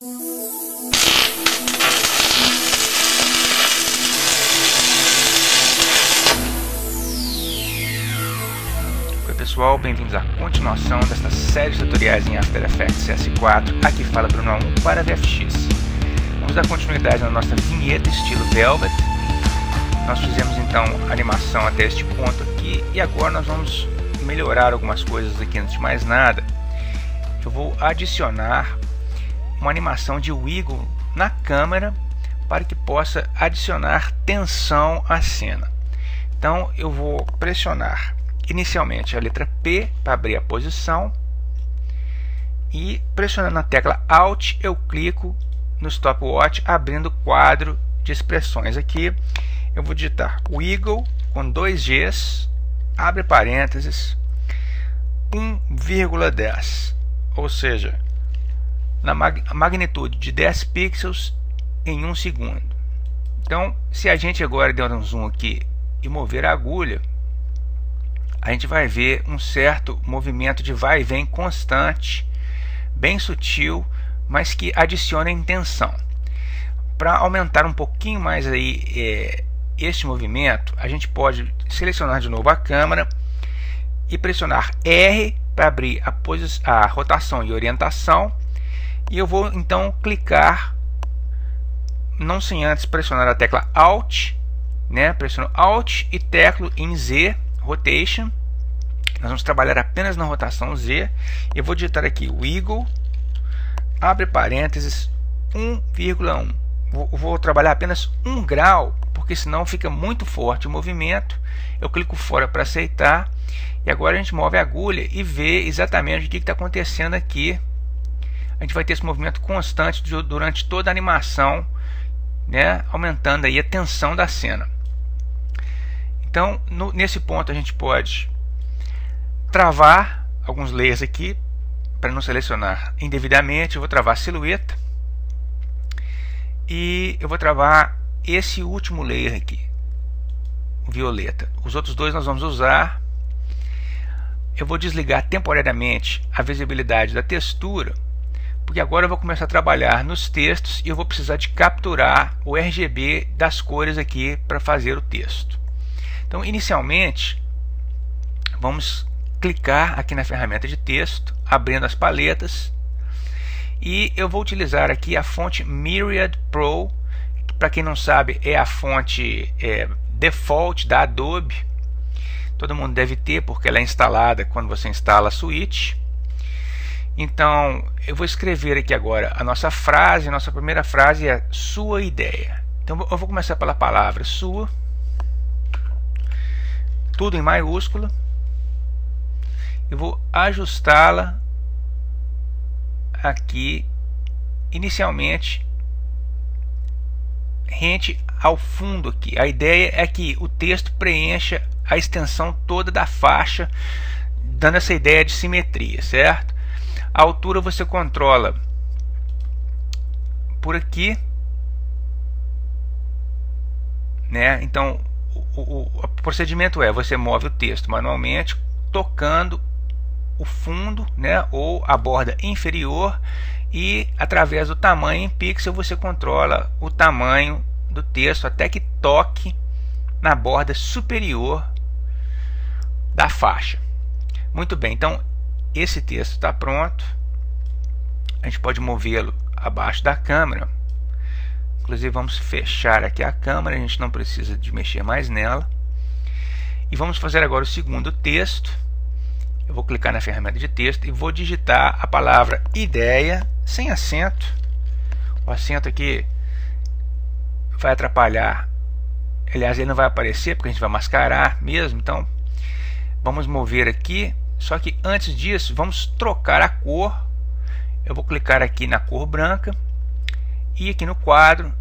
Oi pessoal, bem-vindos à continuação desta série de tutoriais em After Effects CS4. Aqui fala Bruno 1 para VFX. Vamos dar continuidade na nossa vinheta estilo Velvet. Nós fizemos então a animação até este ponto aqui e agora nós vamos melhorar algumas coisas aqui. Antes de mais nada, eu vou adicionar uma animação de wiggle na câmera para que possa adicionar tensão à cena. Então eu vou pressionar inicialmente a letra P para abrir a posição e pressionando a tecla Alt eu clico no stopwatch abrindo o quadro de expressões. Aqui eu vou digitar wiggle com 2 Gs, abre parênteses, 1,10, ou seja, na magnitude de 10 pixels em 1 segundo. Então, se a gente agora der um zoom aqui e mover a agulha, a gente vai ver um certo movimento de vai e vem constante, bem sutil, mas que adiciona intenção. Para aumentar um pouquinho mais aí este movimento, a gente pode selecionar de novo a câmera e pressionar R para abrir a rotação e orientação. E eu vou então clicar, não sem antes pressionar a tecla Alt, né? Pressiono Alt e teclo em Z, Rotation. Nós vamos trabalhar apenas na rotação Z. Eu vou digitar aqui wiggle, abre parênteses, 1,1. Vou trabalhar apenas 1 grau, porque senão fica muito forte o movimento. Eu clico fora para aceitar. E agora a gente move a agulha e vê exatamente o que está acontecendo aqui. A gente vai ter esse movimento constante durante toda a animação, né, aumentando aí a tensão da cena. Então, nesse ponto a gente pode travar alguns layers aqui para não selecionar indevidamente. Eu vou travar a silhueta e eu vou travar esse último layer aqui, o violeta. Os outros dois nós vamos usar. Eu vou desligar temporariamente a visibilidade da textura, porque agora eu vou começar a trabalhar nos textos e eu vou precisar de capturar o RGB das cores aqui para fazer o texto. Então, inicialmente, vamos clicar aqui na ferramenta de texto, abrindo as paletas, e eu vou utilizar aqui a fonte Myriad Pro, que, para quem não sabe, é a fonte default da Adobe. Todo mundo deve ter, porque ela é instalada quando você instala a suíte. Então, eu vou escrever aqui agora a nossa frase. Nossa primeira frase é sua ideia. Então, eu vou começar pela palavra sua, tudo em maiúscula. Eu vou ajustá-la aqui, inicialmente, rente ao fundo aqui. A ideia é que o texto preencha a extensão toda da faixa, dando essa ideia de simetria, certo? A altura você controla por aqui, né? Então o procedimento é: você move o texto manualmente tocando o fundo, né, ou a borda inferior, e através do tamanho em pixel você controla o tamanho do texto até que toque na borda superior da faixa. Muito bem, então esse texto está pronto. A gente pode movê-lo abaixo da câmera. Inclusive vamos fechar aqui a câmera, a gente não precisa de mexer mais nela. E vamos fazer agora o segundo texto. Eu vou clicar na ferramenta de texto e vou digitar a palavra ideia sem acento. O acento aqui vai atrapalhar. Aliás, ele não vai aparecer porque a gente vai mascarar mesmo. Então vamos mover aqui. Só que antes disso, vamos trocar a cor. Eu vou clicar aqui na cor branca e aqui no quadro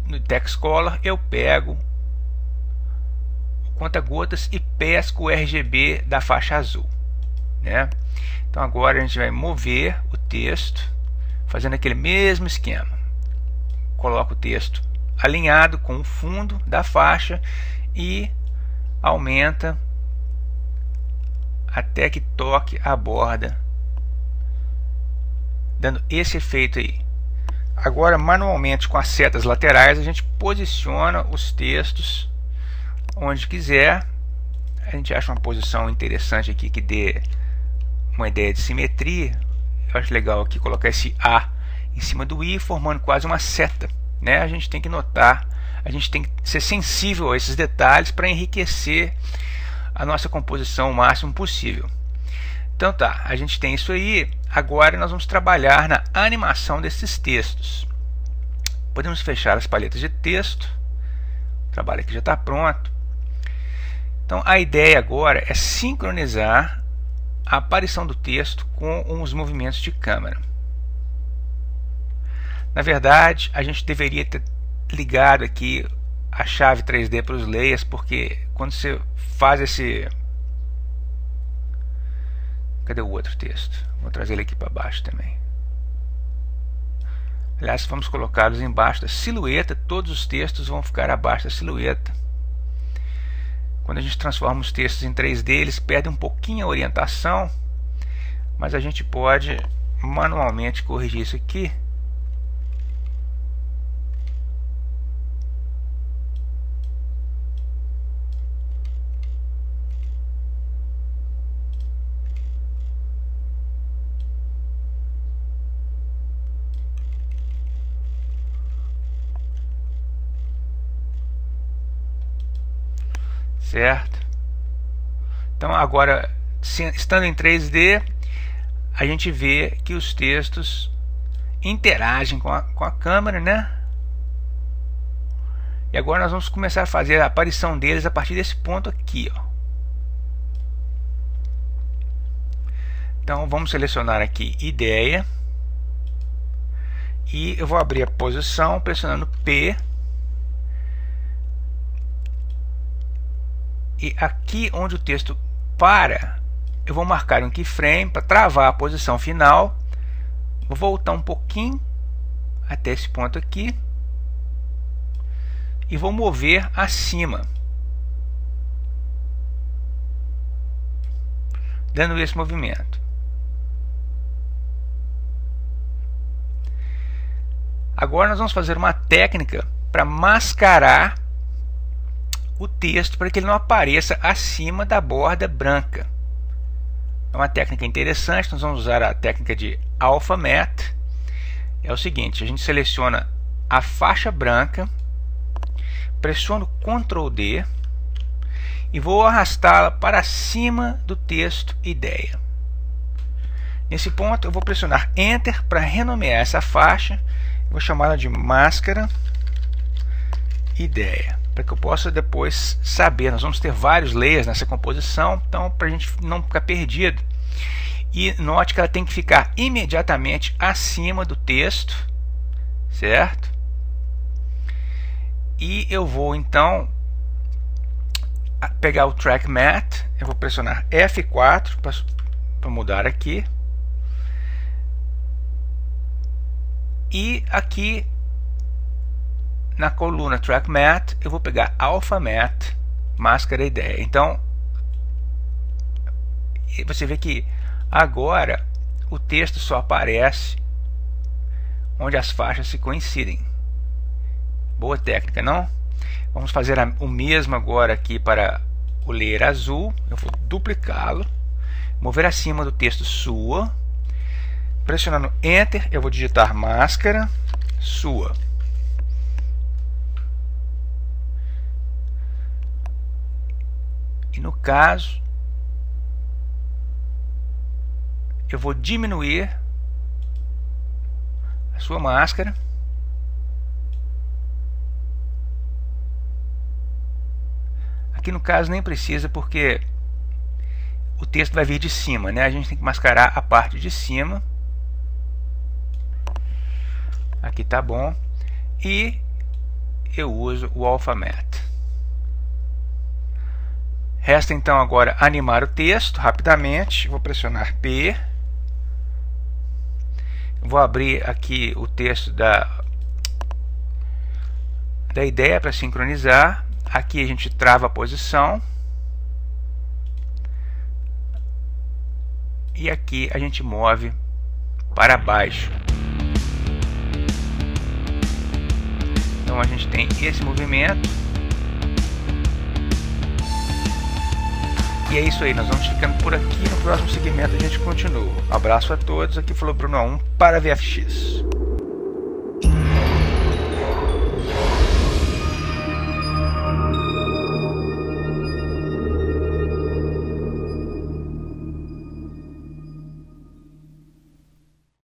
no Text Color eu pego o conta-gotas e pesco o RGB da faixa azul, né? Então agora a gente vai mover o texto fazendo aquele mesmo esquema. Coloco o texto alinhado com o fundo da faixa e aumenta até que toque a borda, dando esse efeito aí. agora manualmente com as setas laterais a gente posiciona os textos onde quiser. A gente acha uma posição interessante aqui que dê uma ideia de simetria. Eu acho legal aqui colocar esse A em cima do I, formando quase uma seta, né? A gente tem que notar, a gente tem que ser sensível a esses detalhes para enriquecer a nossa composição o máximo possível. Então tá, a gente tem isso aí. Agora nós vamos trabalhar na animação desses textos. Podemos fechar as paletas de texto. O trabalho aqui já está pronto. Então a ideia agora é sincronizar a aparição do texto com os movimentos de câmera. Na verdade, a gente deveria ter ligado aqui a chave 3D para os layers, porque quando você faz esse... Cadê o outro texto? Vou trazer ele aqui para baixo também. Aliás, vamos colocá-los embaixo da silhueta. Todos os textos vão ficar abaixo da silhueta. Quando a gente transforma os textos em 3D, eles perdem um pouquinho a orientação, mas a gente pode manualmente corrigir isso aqui. Certo? Então agora, estando em 3D, a gente vê que os textos interagem com a câmera, né? E agora nós vamos começar a fazer a aparição deles a partir desse ponto aqui, ó. Então vamos selecionar aqui ideia e eu vou abrir a posição pressionando P. E aqui onde o texto para, eu vou marcar um keyframe para travar a posição final. Vou voltar um pouquinho até esse ponto aqui e vou mover acima, dando esse movimento. Agora nós vamos fazer uma técnica para mascarar o texto para que ele não apareça acima da borda branca. É uma técnica interessante. Nós vamos usar a técnica de Alpha Matte. É o seguinte: a gente seleciona a faixa branca, pressiono Ctrl D e vou arrastá-la para cima do texto ideia. Nesse ponto eu vou pressionar Enter para renomear essa faixa. Vou chamá-la de máscara ideia, para que eu possa depois saber. Nós vamos ter vários layers nessa composição, então para a gente não ficar perdido. E note que ela tem que ficar imediatamente acima do texto, certo? E eu vou então pegar o Track Matte, eu vou pressionar F4 para mudar aqui. E aqui na coluna Track Matte eu vou pegar Alpha Matte, máscara ideia. Então você vê que agora o texto só aparece onde as faixas se coincidem. Boa técnica, não? Vamos fazer o mesmo agora aqui para o layer azul. Eu vou duplicá-lo, mover acima do texto sua, pressionando Enter eu vou digitar máscara sua. E no caso eu vou diminuir a sua máscara. Aqui no caso nem precisa, porque o texto vai vir de cima, né? A gente tem que mascarar a parte de cima. Aqui tá bom. E eu uso o Alpha Matte. Resta então agora animar o texto rapidamente. Vou pressionar P. Vou abrir aqui o texto da ideia para sincronizar. Aqui a gente trava a posição. E aqui a gente move para baixo. Então a gente tem esse movimento. E é isso aí, nós vamos ficando por aqui. No próximo segmento a gente continua. Um abraço a todos, aqui falou Bruno 1 para VFX.